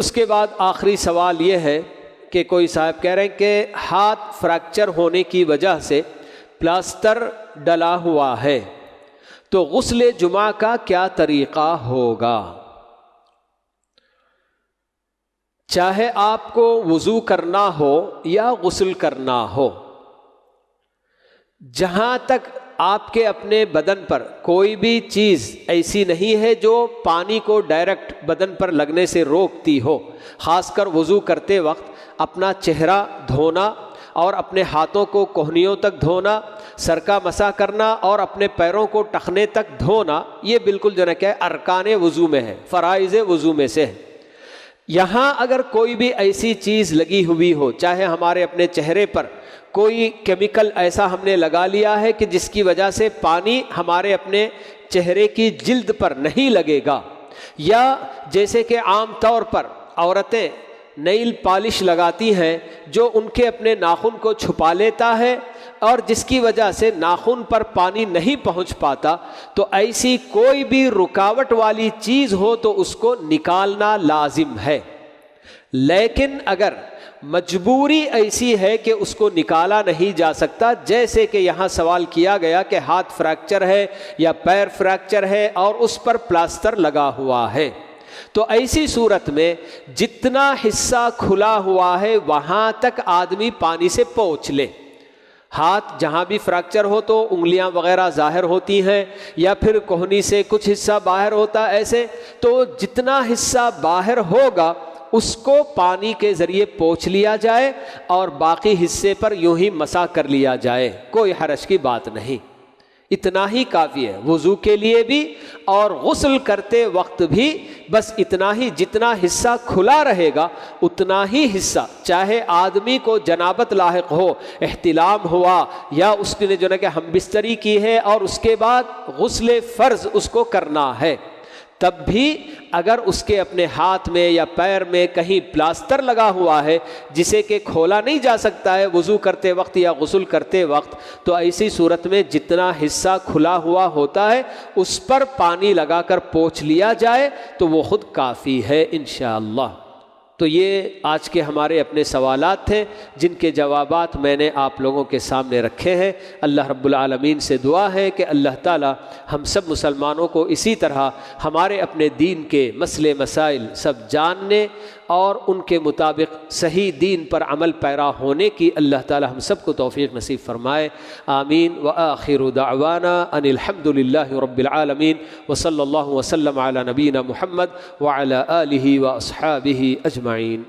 اس کے بعد آخری سوال یہ ہے کہ کوئی صاحب کہہ رہے ہیں کہ ہاتھ فریکچر ہونے کی وجہ سے پلاسٹر ڈلا ہوا ہے تو غسل جمعہ کا کیا طریقہ ہوگا؟ چاہے آپ کو وضو کرنا ہو یا غسل کرنا ہو، جہاں تک آپ کے اپنے بدن پر کوئی بھی چیز ایسی نہیں ہے جو پانی کو ڈائریکٹ بدن پر لگنے سے روکتی ہو، خاص کر وضو کرتے وقت اپنا چہرہ دھونا اور اپنے ہاتھوں کو کوہنیوں تک دھونا، سر کا مسح کرنا اور اپنے پیروں کو ٹخنے تک دھونا، یہ بالکل جو ہے کہ ارکان وضو میں ہے، فرائض وضو میں سے ہے۔ یہاں اگر کوئی بھی ایسی چیز لگی ہوئی ہو، چاہے ہمارے اپنے چہرے پر کوئی کیمیکل ایسا ہم نے لگا لیا ہے کہ جس کی وجہ سے پانی ہمارے اپنے چہرے کی جلد پر نہیں لگے گا، یا جیسے کہ عام طور پر عورتیں نیل پالش لگاتی ہیں جو ان کے اپنے ناخن کو چھپا لیتا ہے اور جس کی وجہ سے ناخن پر پانی نہیں پہنچ پاتا، تو ایسی کوئی بھی رکاوٹ والی چیز ہو تو اس کو نکالنا لازم ہے۔ لیکن اگر مجبوری ایسی ہے کہ اس کو نکالا نہیں جا سکتا، جیسے کہ یہاں سوال کیا گیا کہ ہاتھ فریکچر ہے یا پیر فریکچر ہے اور اس پر پلاسٹر لگا ہوا ہے، تو ایسی صورت میں جتنا حصہ کھلا ہوا ہے وہاں تک آدمی پانی سے پوچھ لے۔ ہاتھ جہاں بھی فریکچر ہو تو انگلیاں وغیرہ ظاہر ہوتی ہیں یا پھر کوہنی سے کچھ حصہ باہر ہوتا ہے، ایسے تو جتنا حصہ باہر ہوگا اس کو پانی کے ذریعے پوچھ لیا جائے اور باقی حصے پر یوں ہی مسح کر لیا جائے، کوئی حرج کی بات نہیں، اتنا ہی کافی ہے وضو کے لیے بھی اور غسل کرتے وقت بھی۔ بس اتنا ہی، جتنا حصہ کھلا رہے گا اتنا ہی حصہ، چاہے آدمی کو جنابت لاحق ہو، احتلام ہوا یا اس نے جو ہے کہ ہم بستری کی ہے اور اس کے بعد غسل فرض اس کو کرنا ہے، تب بھی اگر اس کے اپنے ہاتھ میں یا پیر میں کہیں پلاسٹر لگا ہوا ہے جسے کہ کھولا نہیں جا سکتا ہے وضو کرتے وقت یا غسل کرتے وقت، تو ایسی صورت میں جتنا حصہ کھلا ہوا ہوتا ہے اس پر پانی لگا کر پوچھ لیا جائے تو وہ خود کافی ہے انشاءاللہ۔ تو یہ آج کے ہمارے اپنے سوالات تھے جن کے جوابات میں نے آپ لوگوں کے سامنے رکھے ہیں۔ اللہ رب العالمین سے دعا ہے کہ اللہ تعالی ہم سب مسلمانوں کو اسی طرح ہمارے اپنے دین کے مسئلے مسائل سب جاننے اور ان کے مطابق صحیح دین پر عمل پیرا ہونے کی اللہ تعالی ہم سب کو توفیق نصیب فرمائے، آمین۔ وآخر دعوانا ان الحمد للہ رب العالمین، وصلی اللہ وسلم علی نبینا محمد وعلی آلہ واصحابہ اجمعین۔